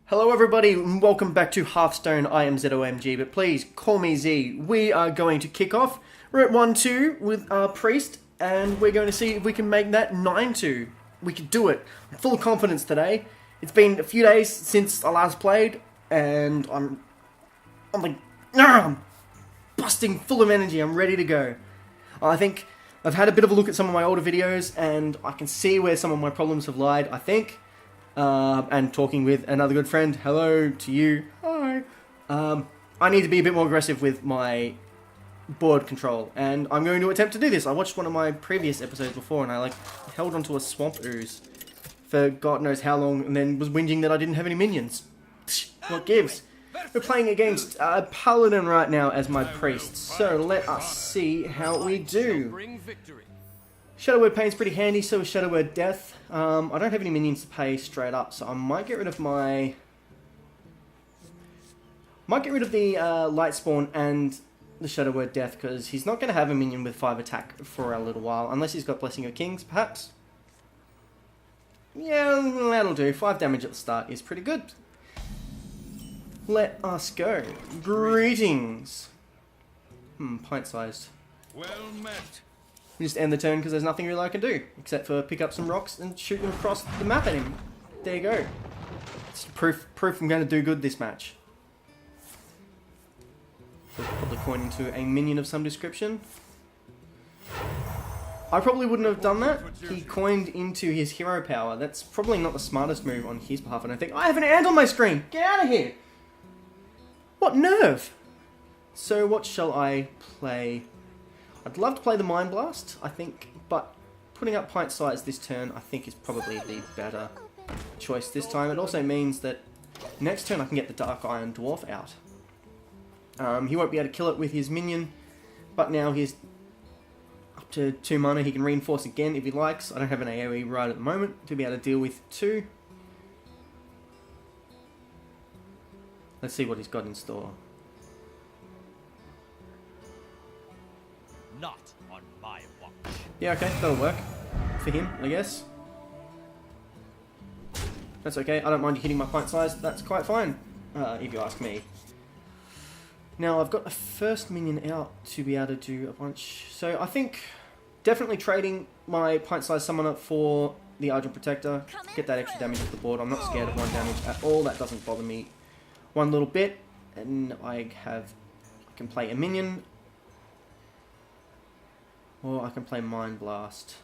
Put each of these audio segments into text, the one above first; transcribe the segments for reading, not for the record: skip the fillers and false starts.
Hello everybody, and welcome back to Hearthstone. I am ZOMG, but please call me Z. We are going to kick off. We're at 1-2 with our Priest, and we're going to see if we can make that 9-2. We can do it. I'm full of confidence today. It's been a few days since I last played, and I'm like, I'm busting full of energy. I'm ready to go. I think I've had a bit of a look at some of my older videos, and I can see where some of my problems have lied, I think. And talking with another good friend, hello to you, hi. I need to be a bit more aggressive with my board control, and I'm going to attempt to do this. I watched one of my previous episodes before, and I held onto a swamp ooze for God knows how long, and then was whinging that I didn't have any minions. What gives? We're playing against Paladin right now as my priest, so let us see how we do. Shadow Word Pain's pretty handy, so is Shadow Word Death. I don't have any minions to pay straight up, so I might get rid of my... Light Spawn and the Shadow Word Death, because he's not going to have a minion with 5 attack for a little while, unless he's got Blessing of Kings, perhaps. Yeah, that'll do. 5 damage at the start is pretty good. Let us go. Greetings. Pint-sized. Well met. We just end the turn because there's nothing really I can do except for pick up some rocks and shoot them across the map at him. There you go. It's proof I'm going to do good this match. So probably coin into a minion of some description. I probably wouldn't have done that. He coined into his hero power. That's probably not the smartest move on his behalf. I don't think. I have an ant on my screen. Get out of here. What nerve? So what shall I play? I'd love to play the Mind Blast, I think, but putting up Pint Size this turn I think is probably the better choice this time. It also means that next turn I can get the Dark Iron Dwarf out. He won't be able to kill it with his minion, but now he's up to 2 mana. He can reinforce again if he likes. I don't have an AoE right at the moment to be able to deal with 2. Let's see what he's got in store. Not on my watch. Yeah, okay, that'll work. For him, I guess. That's okay, I don't mind you hitting my pint size. That's quite fine, if you ask me. Now, I've got a first minion out to be able to do a bunch. So, I think definitely trading my pint size summoner for the Argent Protector. Get that extra damage off the board. I'm not scared of 1 damage at all. That doesn't bother me one little bit. And I can play a minion. Or I can play Mind Blast.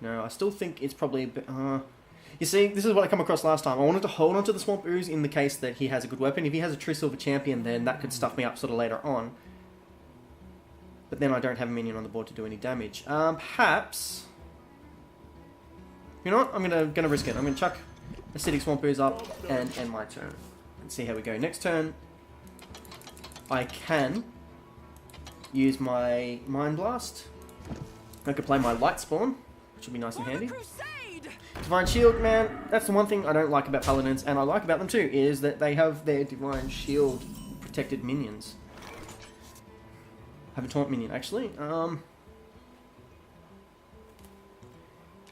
No, I still think it's probably a bit... You see, this is what I come across last time. I wanted to hold onto the Swamp Ooze in the case that he has a good weapon. If he has a True Silver Champion, then that could stuff me up sort of later on. But then I don't have a minion on the board to do any damage. Perhaps... You know what? I'm gonna risk it. I'm gonna chuck Acidic Swamp Ooze up and end my turn. And see how we go. Next turn, I can use my Mind Blast. I could play my Light Spawn, which will be nice and handy. Divine Shield, man, that's the one thing I don't like about Paladins, and I like about them too, is that they have their Divine Shield protected minions. I have a Taunt minion, actually.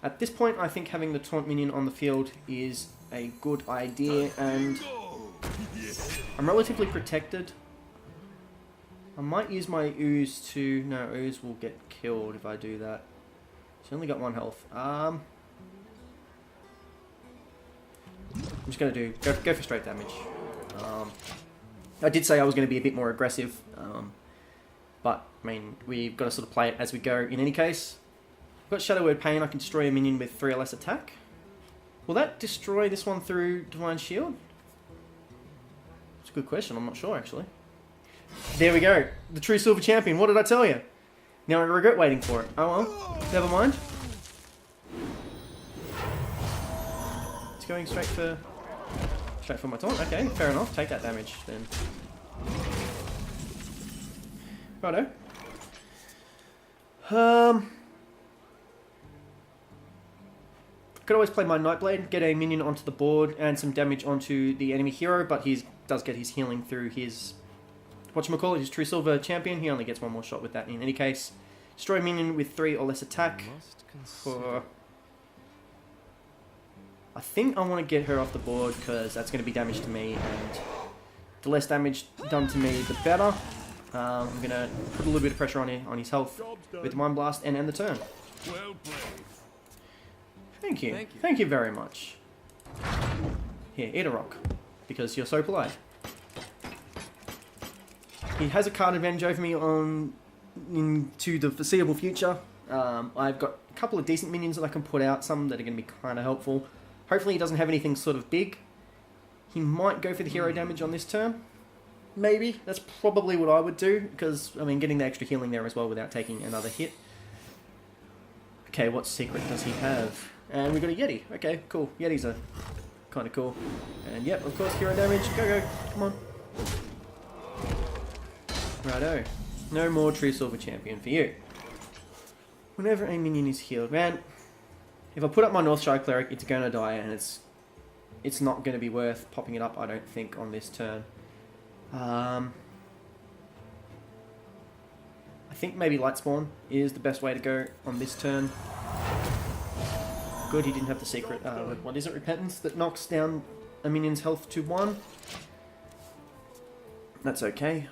At this point, I think having the Taunt minion on the field is a good idea, and I'm relatively protected. I might use my Ooze to... No, Ooze will get killed if I do that. She's only got 1 health. I'm just going to go for straight damage. I did say I was going to be a bit more aggressive. But, I mean, we've got to sort of play it as we go in any case. I've got Shadow Word Pain. I can destroy a minion with 3 or less attack. Will that destroy this one through Divine Shield? That's a good question. I'm not sure, actually. There we go. The True Silver Champion. What did I tell you? Now I regret waiting for it. Oh well. Never mind. It's going straight for my taunt. Okay, fair enough. Take that damage then. Righto. Could always play my Nightblade, get a minion onto the board and some damage onto the enemy hero, but he does get his healing through his... Whatchamacallit, his True Silver Champion. He only gets 1 more shot with that in any case. Destroy a minion with 3 or less attack. For I think I want to get her off the board because that's going to be damage to me, and the less damage done to me, the better. I'm going to put a little bit of pressure on his health with Mind Blast and end the turn. Well played. Thank you. Thank you very much. Here, eat a rock, because you're so polite. He has a card advantage over me into the foreseeable future. I've got a couple of decent minions that I can put out, some that are going to be kind of helpful. Hopefully he doesn't have anything sort of big. He might go for the hero damage on this turn. Maybe. That's probably what I would do, because, I mean, getting the extra healing there as well without taking another hit. Okay, what secret does he have? And we've got a Yeti. Okay, cool. Yetis are kind of cool. And yep, of course, hero damage. Go, come on. Righto. No more True Silver Champion for you. Whenever a minion is healed, man, if I put up my Northshire Cleric, it's going to die, and it's not going to be worth popping it up, I don't think, on this turn. I think maybe Lightspawn is the best way to go on this turn. Good, he didn't have the secret, what is it, Repentance, that knocks down a minion's health to 1. That's okay.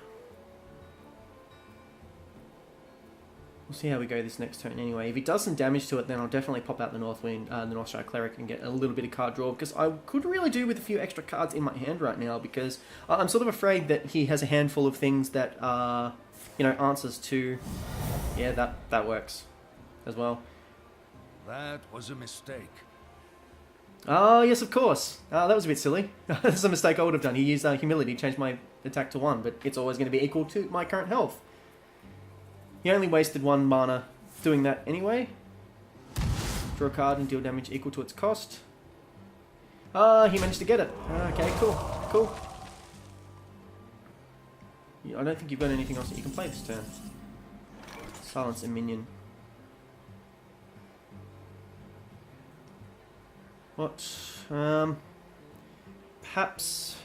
We'll see how we go this next turn anyway. If he does some damage to it, then I'll definitely pop out the Northshire Cleric and get a little bit of card draw, because I could really do with a few extra cards in my hand right now, because I'm sort of afraid that he has a handful of things that are, you know, answers to... Yeah, that works as well. That was a mistake. Oh, yes, of course. That was a bit silly. That's a mistake I would have done. He used Humility, changed my attack to 1, but it's always going to be equal to my current health. He only wasted 1 mana doing that anyway. Draw a card and deal damage equal to its cost. He managed to get it. Okay, cool. I don't think you've got anything else that you can play this turn. Silence a minion. What? Perhaps...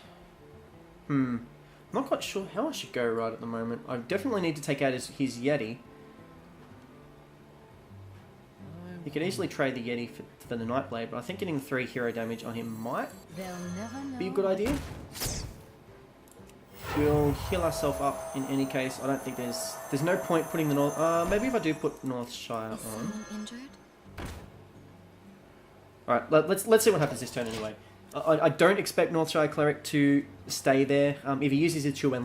I'm not quite sure how I should go right at the moment. I definitely need to take out his Yeti. You could easily trade the Yeti for the Nightblade, but I think getting 3 hero damage on him might be a good idea. We'll heal ourselves up in any case. I don't think there's no point putting the North... maybe if I do put Northshire on. Alright, let's see what happens this turn anyway. I don't expect Northshire Cleric to stay there. If he uses his Chillwind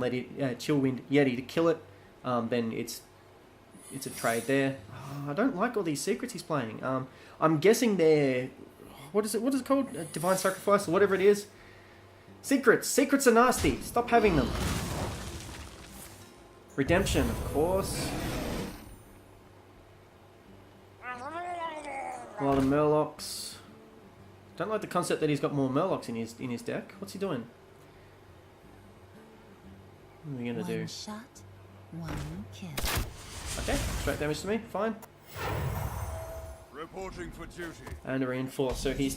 Yeti to kill it, then it's a trade there. I don't like all these secrets he's playing. I'm guessing they're... What is it called? Divine Sacrifice or whatever it is? Secrets! Secrets are nasty! Stop having them! Redemption, of course. A lot of Murlocs. Don't like the concept that he's got more Murlocs in his deck. What's he doing? What are we gonna do? One shot, one kill. Okay, straight damage to me. Fine. Reporting for duty. And a reinforce. So he's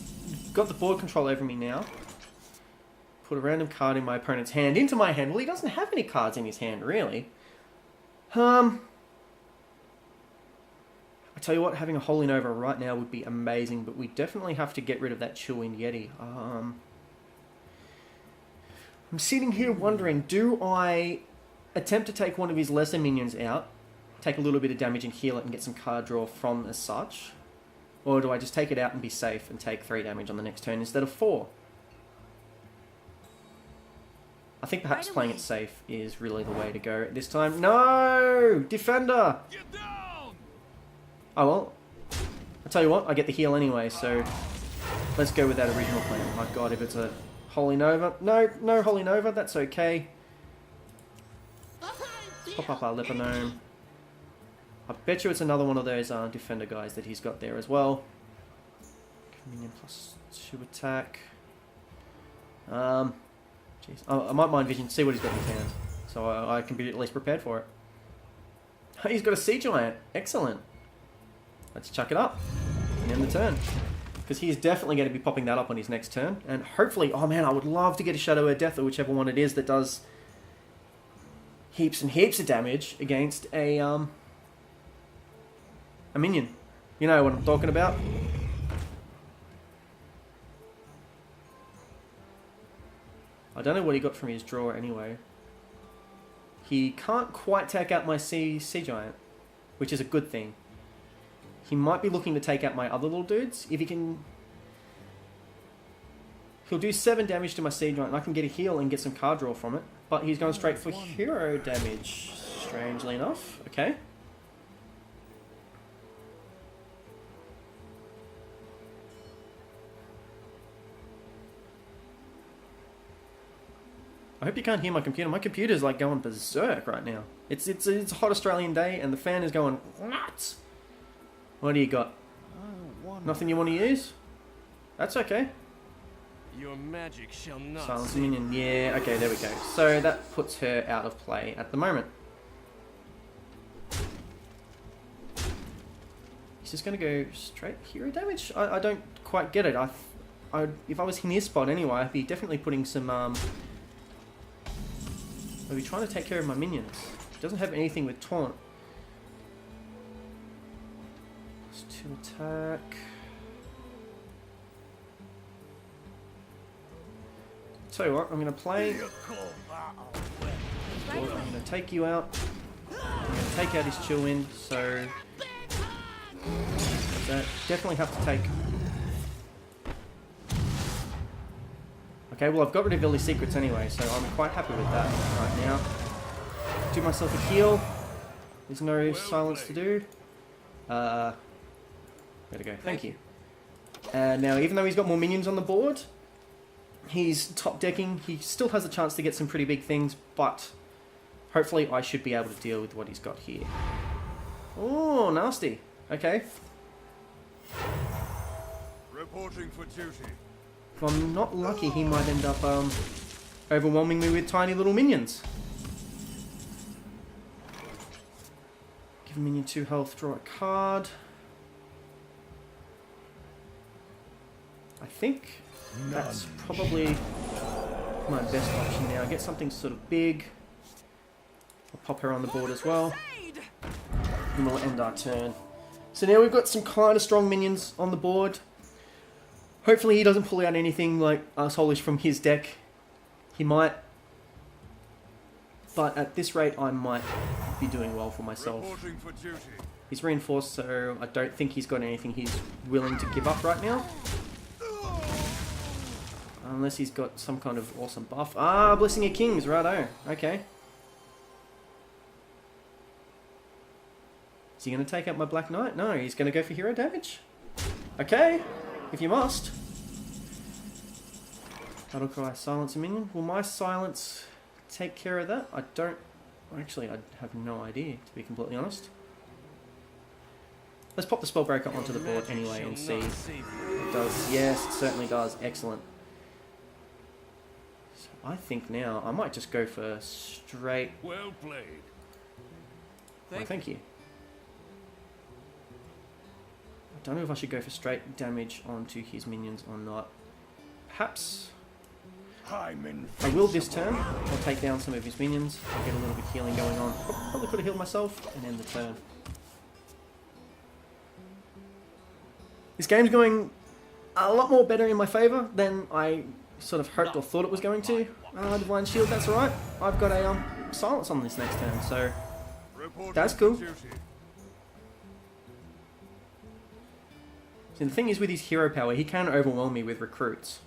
got the board control over me now. Put a random card in my opponent's hand into my hand. Well, he doesn't have any cards in his hand, really. I tell you what, having a Holy Nova right now would be amazing, but we definitely have to get rid of that Chillwind Yeti. I'm sitting here wondering, do I attempt to take one of his lesser minions out, take a little bit of damage and heal it and get some card draw from as such? Or do I just take it out and be safe and take 3 damage on the next turn instead of 4? I think perhaps playing it safe is really the way to go at this time. No! Defender! Get down! Oh well, I'll tell you what, I get the heal anyway, so let's go with that original plan. My god, if it's a Holy Nova... No Holy Nova, that's okay. Pop up our Leponome. I bet you it's another one of those Defender guys that he's got there as well. Minion plus 2 attack. Jeez. I might Mind Vision, see what he's got in his hand, so I can be at least prepared for it. He's got a Sea Giant, excellent. Let's chuck it up and end the turn. Because he is definitely going to be popping that up on his next turn. And hopefully, oh man, I would love to get a Shadow of Death or whichever one it is that does heaps and heaps of damage against a minion. You know what I'm talking about. I don't know what he got from his draw anyway. He can't quite take out my sea giant, which is a good thing. He might be looking to take out my other little dudes. If he can... He'll do 7 damage to my sea giant, and I can get a heal and get some card draw from it. But he's going straight for hero damage, strangely enough. Okay. I hope you can't hear my computer. My computer's like going berserk right now. It's a hot Australian day and the fan is going nuts. What do you got? Nothing you want to use? That's okay. Your magic shall not Silence minion. Yeah, okay, there we go. So that puts her out of play at the moment. He's just going to go straight hero damage? I don't quite get it. If I was in his spot anyway, I'd be definitely putting some... I'd be trying to take care of my minions. He doesn't have anything with taunt. Plus 2 attack. Tell you what, I'm going to play. I'm going to take you out. I'm going to take out his chill wind, so that definitely have to take. Okay, well I've got rid of all his secrets anyway, so I'm quite happy with that right now. Do myself a heal. There's no silence to do. There we go. Thank you. Now, even though he's got more minions on the board, he's top decking. He still has a chance to get some pretty big things, but hopefully I should be able to deal with what he's got here. Oh, nasty. Okay. Reporting for duty. If I'm not lucky, he might end up overwhelming me with tiny little minions. Give a minion 2 health, draw a card. I think that's probably my best option now. Get something sort of big. I'll pop her on the board as well. And we'll end our turn. So now we've got some kind of strong minions on the board. Hopefully he doesn't pull out anything like asshole-ish from his deck. He might. But at this rate, I might be doing well for myself. Reporting for duty. He's reinforced, so I don't think he's got anything he's willing to give up right now. Unless he's got some kind of awesome buff. Ah, Blessing of Kings, righto. Okay. Is he going to take out my Black Knight? No, he's going to go for hero damage. Okay, if you must. Battle Cry, silence a minion. Will my silence take care of that? I don't... Actually, I have no idea, to be completely honest. Let's pop the Spellbreaker onto the board anyway and see. It does. Yes, it certainly does. Excellent. So I think now I might just go for straight... Well played. Well, thank you. I don't know if I should go for straight damage onto his minions or not. Perhaps I will this turn. I'll take down some of his minions. I'll get a little bit of healing going on. Probably could have healed myself and end the turn. This game's going a lot more better in my favour than I sort of hoped or thought it was going to. Divine Shield, that's alright. I've got a silence on this next turn, so that's cool. See, the thing is with his hero power, he can overwhelm me with recruits.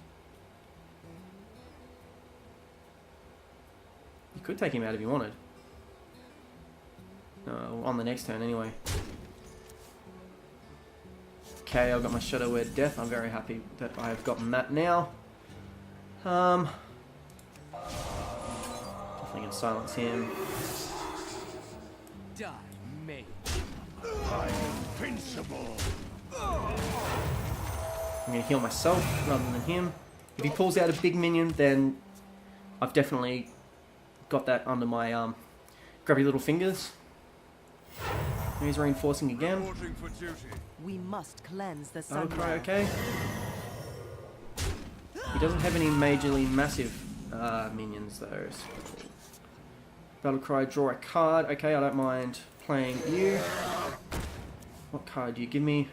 You could take him out if you wanted. On the next turn anyway. Okay, I've got my Shadow Word Death. I'm very happy that I have gotten that now. Definitely gonna silence him. Die, mate. I'm invincible. I'm gonna heal myself rather than him. If he pulls out a big minion, then I've definitely got that under my grubby little fingers. He's reinforcing again. Reporting for duty. We must cleanse the Battle sun. Cry, okay. He doesn't have any majorly massive minions though. So. Battle Cry, draw a card. Okay, I don't mind playing you. What card do you give me?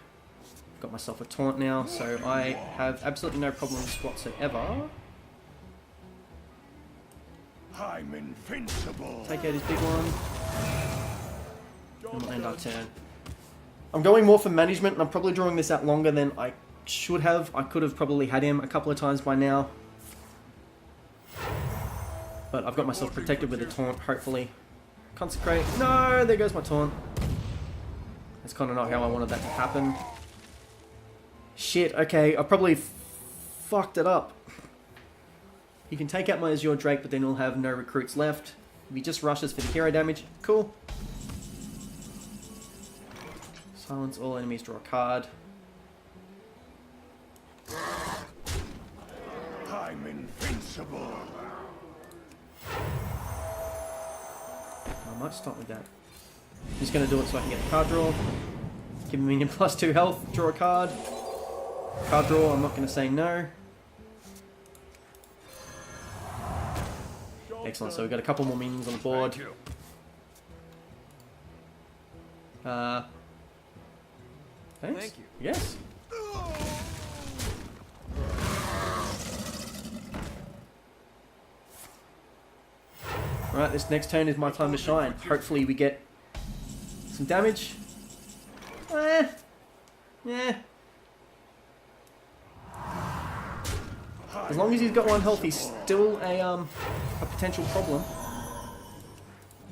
Got myself a taunt now, so I have absolutely no problems whatsoever. I'm invincible. Take out his big one. And we'll end our turn. I'm going more for management, and I'm probably drawing this out longer than I should have. I could have probably had him a couple of times by now. But I've got myself protected with a taunt, hopefully. Consecrate. No, there goes my taunt. That's kind of not how I wanted that to happen. Shit, okay, I probably fucked it up. You can take out my Azure Drake, but then he'll have no recruits left. If he just rushes for the hero damage, cool. Silence all enemies, draw a card. I'm invincible. I might start with that. I'm just going to do it so I can get a card draw. Give a minion +2 health, draw a card. Card draw, I'm not going to say no. Excellent, so we've got a couple more minions on the board. Thank you. Thanks. Thank you. Yes. Alright, this next turn is my time to shine. Hopefully we get some damage. Yeah. As long as he's got 1 health, he's still a potential problem.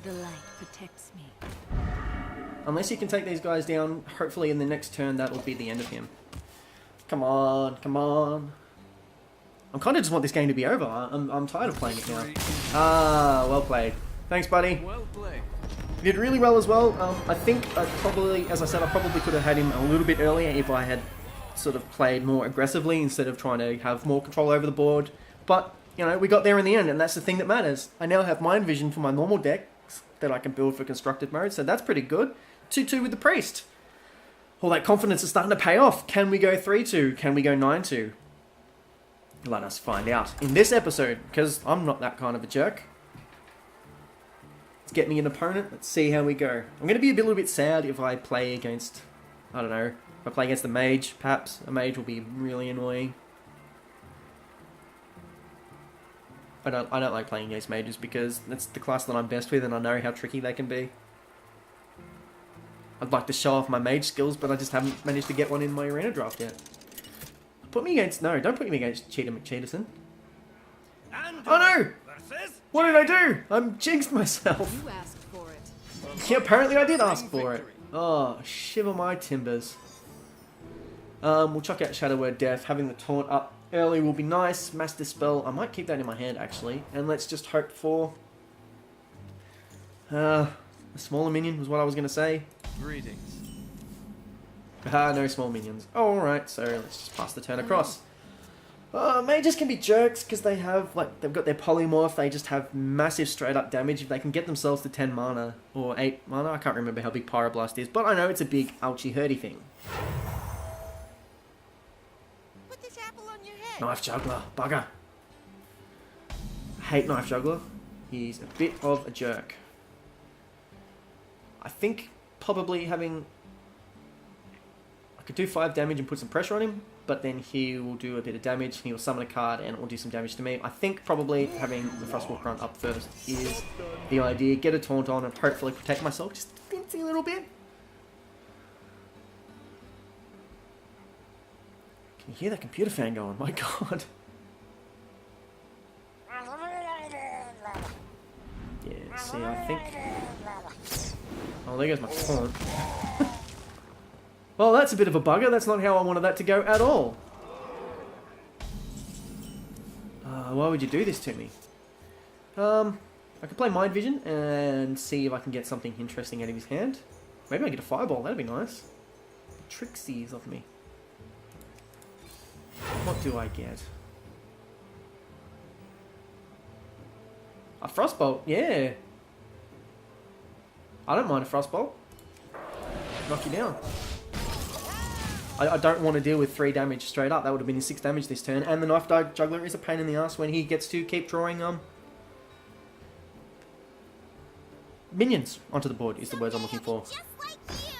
The light protects me. Unless he can take these guys down, hopefully in the next turn that will be the end of him. Come on, come on. I kind of just want this game to be over. I'm tired of playing it now. Ah, well played. Thanks, buddy. Well played. You did really well as well. I think I probably, as I said, I probably could have had him a little bit earlier if I had sort of played more aggressively instead of trying to have more control over the board. But, you know, we got there in the end, and that's the thing that matters. I now have Mind Vision for my normal decks that I can build for constructed mode, so that's pretty good. 2-2 with the Priest. All that confidence is starting to pay off. Can we go 3-2? Can we go 9-2? Let us find out in this episode, because I'm not that kind of a jerk. Let's get me an opponent. Let's see how we go. I'm going to be a little bit sad if I play against, I don't know, if I play against the mage, perhaps. A mage will be really annoying. I don't like playing against mages because that's the class that I'm best with and I know how tricky they can be. I'd like to show off my mage skills, but I just haven't managed to get one in my arena draft yet. Put me against... No, don't put me against Cheetah McCheaterson. Oh no! What did I do? I'm jinxed myself. You asked for it. Yeah, apparently I did ask for it. Oh, shiver my timbers. We'll chuck out Shadow Word Death. Having the taunt up early will be nice. Mass Dispel. I might keep that in my hand, actually. And let's just hope for... a smaller minion was what I was going to say. Greetings. No small minions. Oh, alright, so let's just pass the turn across. Mages can be jerks because they have, like, they've got their polymorph. They just have massive straight up damage if they can get themselves to 10 mana or 8 mana. I can't remember how big Pyroblast is, but I know it's a big ouchy hurdy thing. Put this apple on your head. Knife Juggler, bugger. I hate Knife Juggler. He's a bit of a jerk. I think probably having... I could do 5 damage and put some pressure on him, but then he will do a bit of damage, he will summon a card and it will do some damage to me. I think probably having the Frostwalk run up first is the idea. Get a taunt on and hopefully protect myself just a teensy little bit. Can you hear that computer fan going? My god. Yeah, see, I think... Oh, there goes my taunt. Well, that's a bit of a bugger. That's not how I wanted that to go at all. Why would you do this to me? I could play Mind Vision and see if I can get something interesting out of his hand. Maybe I get a Fireball. That'd be nice. Trixies of me. What do I get? A Frostbolt. Yeah. I don't mind a Frostbolt. Knock you down. I don't want to deal with 3 damage straight up. That would have been 6 damage this turn. And the Knife Juggler is a pain in the ass when he gets to keep drawing minions onto the board, is the words I'm looking for. Just like you.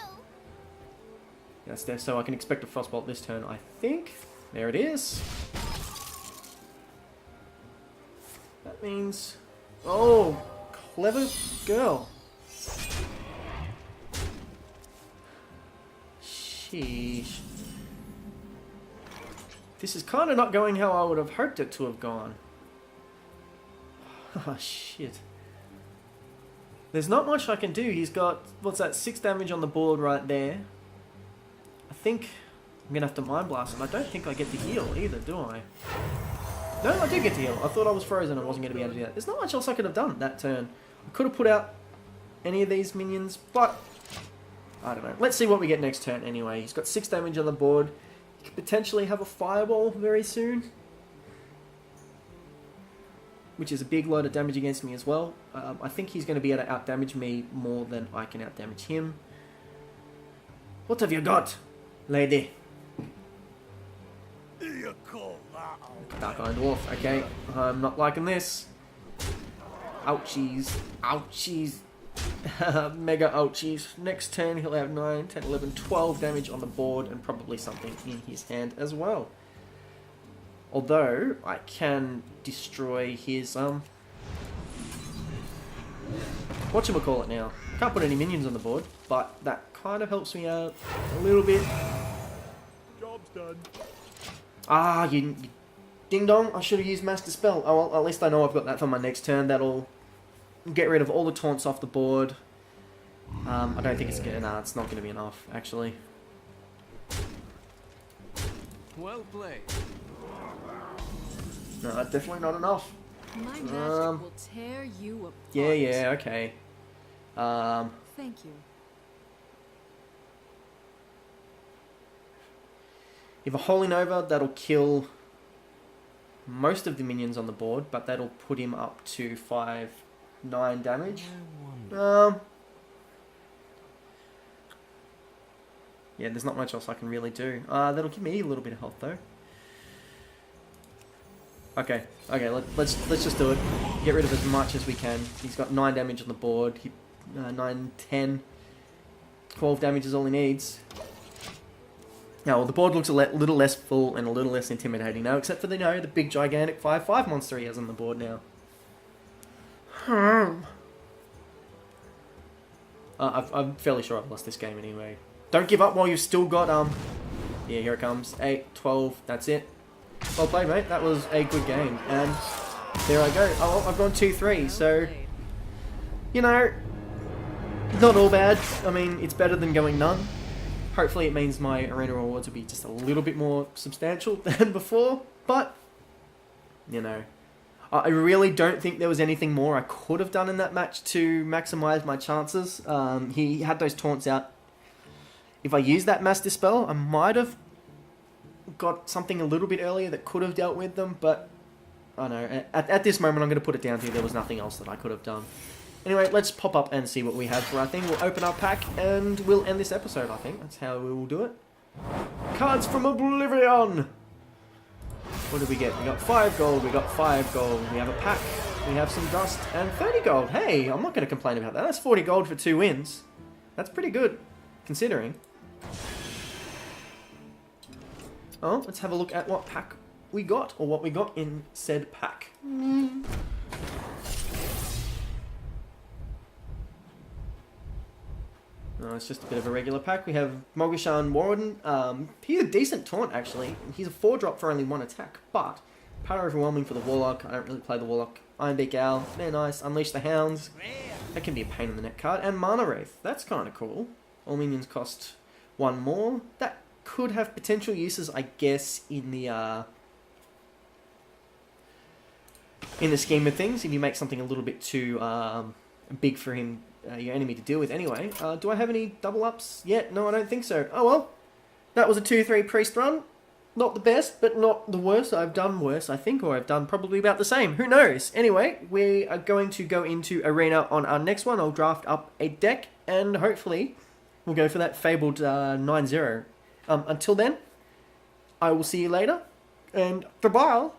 That's there, so I can expect a Frostbolt this turn, I think. There it is. That means Oh, clever girl. Sheesh. This is kind of not going how I would have hoped it to have gone. Oh, shit. There's not much I can do. He's got, what's that, 6 damage on the board right there. I think I'm going to have to Mind Blast him. I don't think I get to heal either, do I? No, I do get to heal. I thought I was frozen. I wasn't going to be able to do that. There's not much else I could have done that turn. I could have put out any of these minions, but I don't know. Let's see what we get next turn anyway. He's got 6 damage on the board. He could potentially have a Fireball very soon, which is a big load of damage against me as well. I think he's going to be able to outdamage me more than I can outdamage him. What have you got, lady? You call that Dark Iron Dwarf. Okay, I'm not liking this. Ouchies. Ouchies. Mega ouchies. Next turn he'll have 9, 10, 11, 12 damage on the board and probably something in his hand as well. Although, I can destroy his, whatchamacallit now. Can't put any minions on the board, but that kind of helps me out a little bit. job's done. Ah, you ding dong, I should have used Master Spell. Oh well, at least I know I've got that for my next turn. That'll get rid of all the taunts off the board. I don't think it's gonna, nah, it's not going to be enough, actually. Well played. No, definitely not enough. My magic will tear you apart. Yeah, okay. Thank you. If a Holy Nova, that'll kill most of the minions on the board, but that'll put him up to 5, 9 damage. Yeah, there's not much else I can really do. That'll give me a little bit of health though. Okay, let's just do it. Get rid of as much as we can. He's got 9 damage on the board. 9, 10, 12 damage is all he needs. Now, well, the board looks a little less full and a little less intimidating now, except for the big gigantic 5/5 monster he has on the board now. I'm fairly sure I've lost this game anyway. Don't give up while you've still got, yeah, here it comes. 8, 12, that's it. Well played, mate. That was a good game. And there I go. Oh, well, I've gone 2-3, so, you know, not all bad. I mean, it's better than going none. Hopefully it means my arena rewards will be just a little bit more substantial than before, but, you know, I really don't think there was anything more I could have done in that match to maximize my chances. He had those taunts out. If I used that Master Spell, I might have got something a little bit earlier that could have dealt with them, but I don't know. At this moment, I'm going to put it down to there was nothing else that I could have done. Anyway, let's pop up and see what we have for our thing. We'll open our pack and we'll end this episode, I think. That's how we will do it. Cards from Oblivion! What did we get? We got 5 gold, we got 5 gold. We have a pack, we have some dust, and 30 gold. Hey, I'm not going to complain about that. That's 40 gold for 2 wins. That's pretty good, considering. Oh, let's have a look at what pack we got, or what we got in said pack. No, it's just a bit of a regular pack. We have Mogashan Warden. He's a decent taunt, actually. He's a 4-drop for only 1 attack, but power overwhelming for the Warlock. I don't really play the Warlock. Ironbeak Owl, they're nice. Unleash the Hounds. That can be a pain in the neck card. And Mana Wraith, that's kind of cool. All minions cost 1 more. That could have potential uses, I guess, in the scheme of things. If you make something a little bit too big for him, your enemy to deal with anyway. Do I have any double ups yet? No, I don't think so. Oh well. That was a 2-3 priest run. Not the best, but not the worst. I've done worse, I think, or I've done probably about the same. Who knows? Anyway, we are going to go into Arena on our next one. I'll draft up a deck, and hopefully we'll go for that fabled 9-0. Until then, I will see you later, and goodbye.